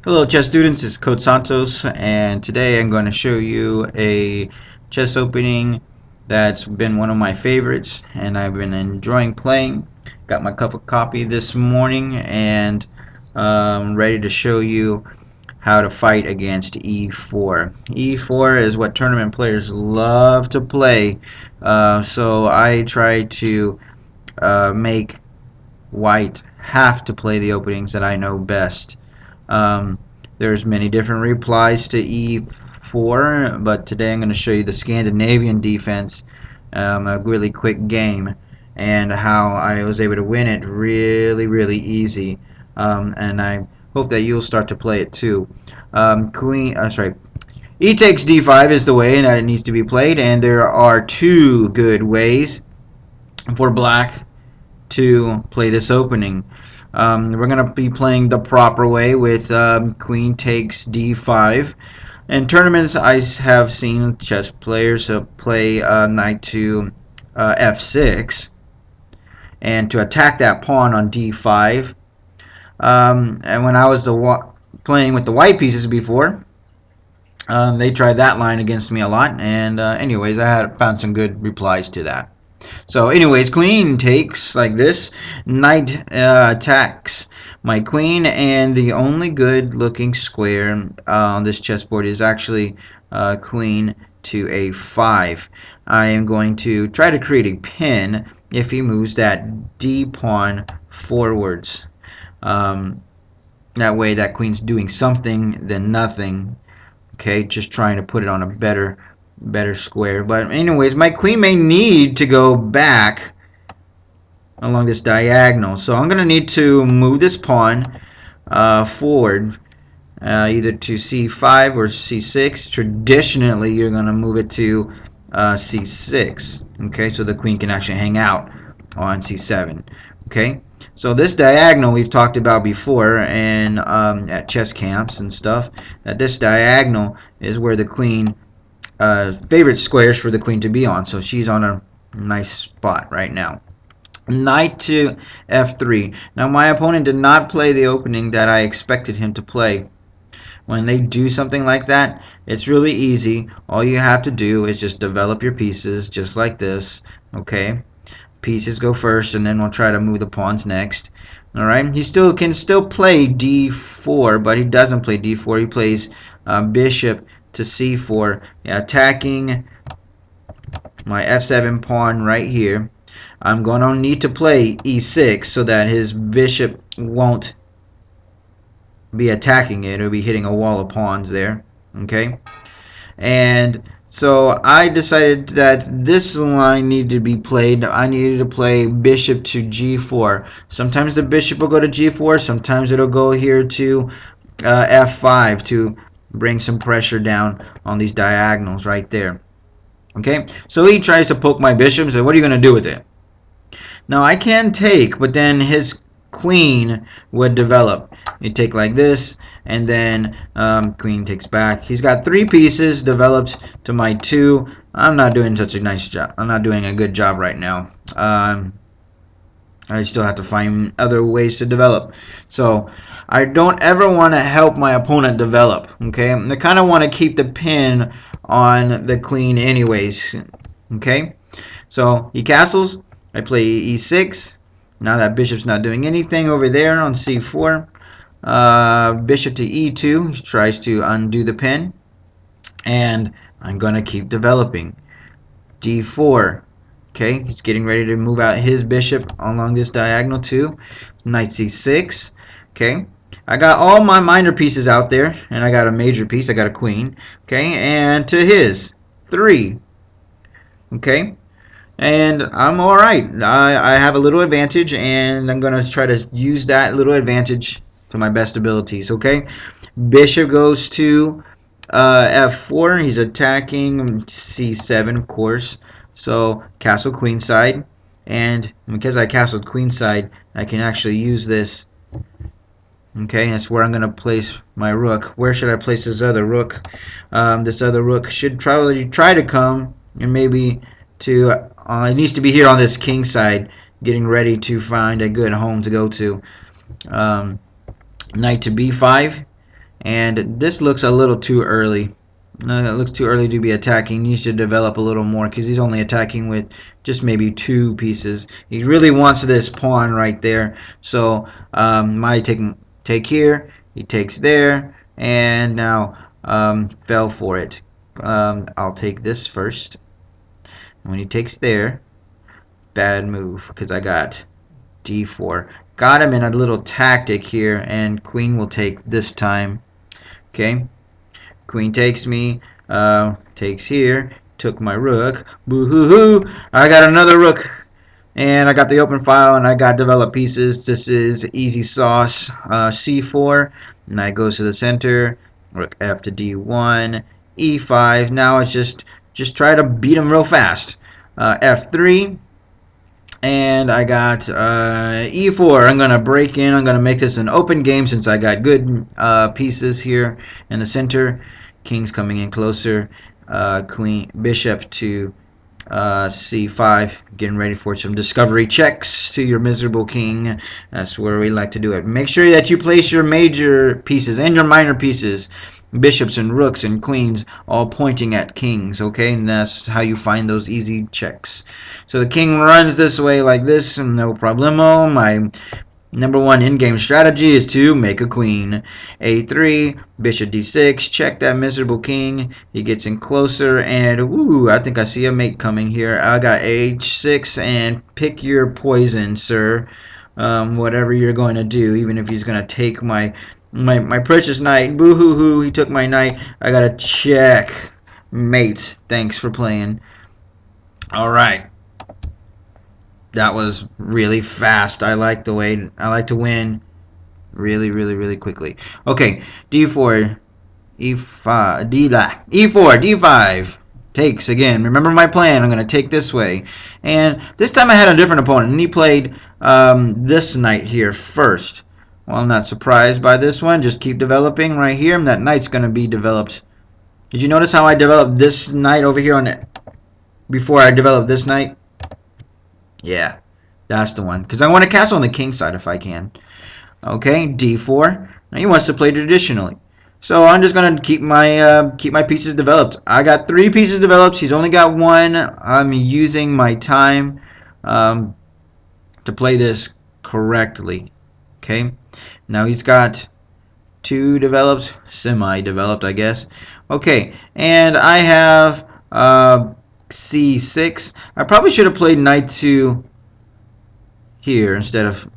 Hello chess students, it's Coach Santos, and today I'm going to show you a chess opening that's been one of my favorites and I've been enjoying playing. Got my cup of coffee this morning and ready to show you how to fight against e4. E4 is what tournament players love to play, so I try to make white have to play the openings that I know best. Um, there's many different replies to e4, but today I'm going to show you the Scandinavian defense, a really quick game, and how I was able to win it really easy. And I hope that you'll start to play it too. E takes d5 is the way that it needs to be played, and there are two good ways for black to play this opening. We're going to be playing the proper way with queen takes d5. In tournaments, I have seen chess players play knight to f6 and to attack that pawn on d5. And when I was playing with the white pieces before, they tried that line against me a lot. And anyways, I had found some good replies to that. So anyways, queen takes like this. Knight attacks my queen, and the only good looking square on this chessboard is actually queen to a5. I am going to try to create a pin if he moves that d pawn forwards. That way that queen's doing something than nothing. Okay, just trying to put it on a better square. But anyways, my queen may need to go back along this diagonal, so I'm gonna need to move this pawn forward, either to c5 or c6. Traditionally, you're gonna move it to c6. Okay, so the queen can actually hang out on c7. Okay, so this diagonal we've talked about before, and at chess camps and stuff, that this diagonal is where the queen favorite squares for the queen to be on. So she's on a nice spot right now. Knight to f3. Now my opponent did not play the opening that I expected him to play. When they do something like that, it's really easy. All you have to do is just develop your pieces just like this. Okay, pieces go first, and then we'll try to move the pawns next. All right, he can still play d4, but he doesn't play d4. He plays bishop to c4, attacking my f7 pawn right here. I'm going to need to play e6 so that his bishop won't be attacking it. It'll be hitting a wall of pawns there. Okay, and so I decided that this line needed to be played. I needed to play bishop to g4. Sometimes the bishop will go to g4. Sometimes it'll go here to f5 to bring some pressure down on these diagonals right there. Okay, so he tries to poke my bishop and says, what are you going to do with it? Now I can take, but then his queen would develop. You take like this, and then queen takes back. He's got three pieces developed to my two. I'm not doing such a nice job. I'm not doing a good job right now. I still have to find other ways to develop. So I don't ever want to help my opponent develop. Okay, I kind of want to keep the pin on the queen anyways. Okay, so he castles. I play e6. Now that bishop's not doing anything over there on c4. Bishop to e2. He tries to undo the pin, and I'm going to keep developing. d4. Okay, he's getting ready to move out his bishop along this diagonal too. Knight c6. Okay, I got all my minor pieces out there, and I got a major piece. I got a queen. Okay, and to his 3. Okay, and I'm all right. I have a little advantage, and I'm going to try to use that little advantage to my best abilities. Okay, bishop goes to f4. He's attacking c7, of course. So castle queenside, and because I castled queenside, I can actually use this. Okay, that's where I'm going to place my rook. Where should I place this other rook? This other rook should probably try to come, and maybe to it needs to be here on this king side, getting ready to find a good home to go to. Knight to b5, And this looks a little too early. It looks too early to be attacking. He needs to develop a little more because he's only attacking with just maybe 2 pieces. He really wants this pawn right there. So my take here. He takes there, and now fell for it. I'll take this first. When he takes there, bad move because I got d4. Got him in a little tactic here, and queen will take this time. Okay, queen takes me, takes here, took my rook. Boo hoo hoo! I got another rook, and I got the open file, and I got developed pieces. This is easy sauce. c4, and that goes to the center. Rook f to d1, e5. Now it's just try to beat him real fast. F3. And I got e4. I'm going to break in. I'm going to make this an open game since I got good pieces here in the center. King's coming in closer. Queen, bishop to c5. Getting ready for some discovery checks to your miserable king. That's where we like to do it. Make sure that you place your major pieces and your minor pieces, bishops and rooks and queens, all pointing at kings, okay? And that's how you find those easy checks. So the king runs this way like this, no problemo. My number 1 in-game strategy is to make a queen. A3, bishop d6, check that miserable king. He gets in closer, and ooh, I think I see a mate coming here. I got h6, and pick your poison, sir. Whatever you're going to do, even if he's going to take my precious knight. Boo hoo hoo, he took my knight. I got a check. Mate, thanks for playing. Alright. That was really fast. I like the way I like to win really quickly. Okay, d4, e5, e4, d5. Takes again. Remember my plan. I'm going to take this way. And this time I had a different opponent, and he played this knight here first. Well, I'm not surprised by this one. Just keep developing right here, and that knight's going to be developed. Did you notice how I developed this knight over here on it before I developed this knight? Yeah, that's the one. Because I want to castle on the king side if I can. Okay, d4. Now he wants to play traditionally. So I'm just going to keep my pieces developed. I got 3 pieces developed. He's only got 1. I'm using my time to play this correctly. Okay, now he's got 2 developed, semi-developed, I guess. Okay, and I have c6. I probably should have played knight to here instead of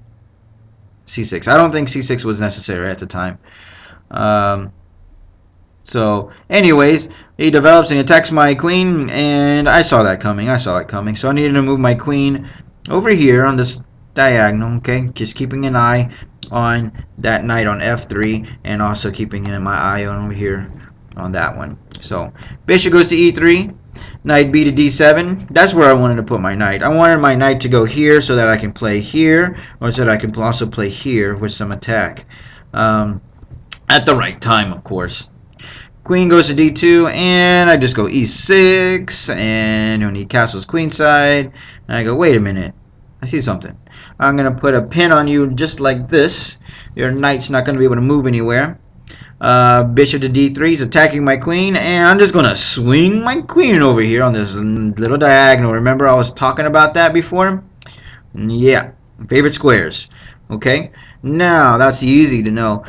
c6. I don't think c6 was necessary at the time. So, anyways, he develops and attacks my queen, and I saw that coming. So I needed to move my queen over here on this diagonal, okay? Just keeping an eye on that knight on f3, and also keeping my eye on over here on that one. So bishop goes to e3, knight b to d7. That's where I wanted to put my knight. I wanted my knight to go here so that I can play here, or so that I can also play here with some attack at the right time, of course. Queen goes to d2, and I just go e6, and when he castles queenside, and I go, wait a minute, I see something. I'm going to put a pin on you just like this. Your knight's not going to be able to move anywhere. Bishop to d3 is attacking my queen, and I'm just going to swing my queen over here on this little diagonal. Remember I was talking about that before? Yeah, favorite squares. Okay, now that's easy to know.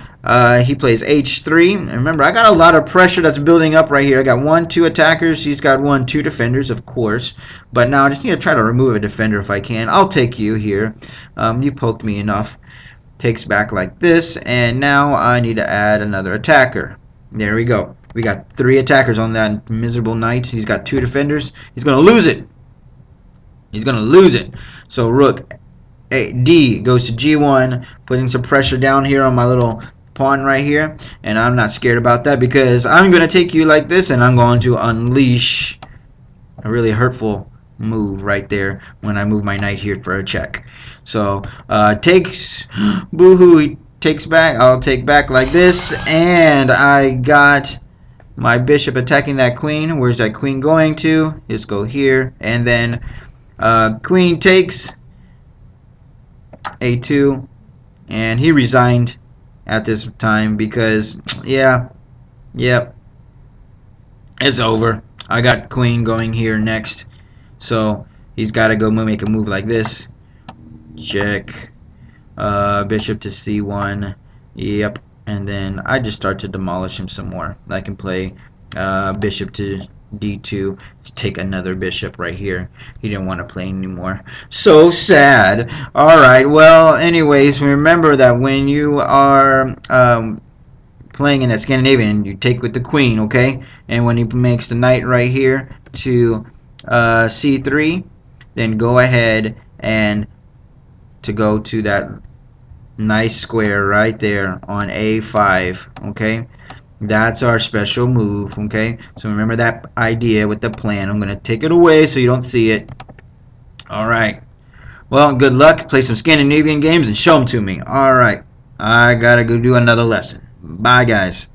He plays h3. And remember, I got a lot of pressure that's building up right here. I got 1, 2 attackers. He's got 1, 2 defenders, of course. But now I just need to try to remove a defender if I can. I'll take you here. You poked me enough. Takes back like this. And now I need to add another attacker. There we go. We got 3 attackers on that miserable knight. He's got 2 defenders. He's going to lose it. He's going to lose it. So rook D goes to g1, putting some pressure down here on my little pawn right here, and I'm not scared about that because I'm going to take you like this, and I'm going to unleash a really hurtful move right there when I move my knight here for a check. So takes, boohoo, he takes back. I'll take back like this, and I got my bishop attacking that queen. Where's that queen going to? Let's go here, and then queen takes a2, and he resigned. at this time because, yeah, yep, it's over. I got queen going here next. So he's got to go make a move like this. Check. Bishop to c1. Yep. And then I just start to demolish him some more. I can play bishop to d2. Take another bishop right here. He didn't want to play anymore. So sad. Alright, well, anyways, remember that when you are playing in that Scandinavian, you take with the queen, okay? And when he makes the knight right here to c3, then go ahead and to go to that nice square right there on a5, okay? That's our special move, okay? So remember that idea with the plan. I'm going to take it away so you don't see it. Alright. Well, good luck. Play some Scandinavian games and show them to me. Alright. I got to go do another lesson. Bye, guys.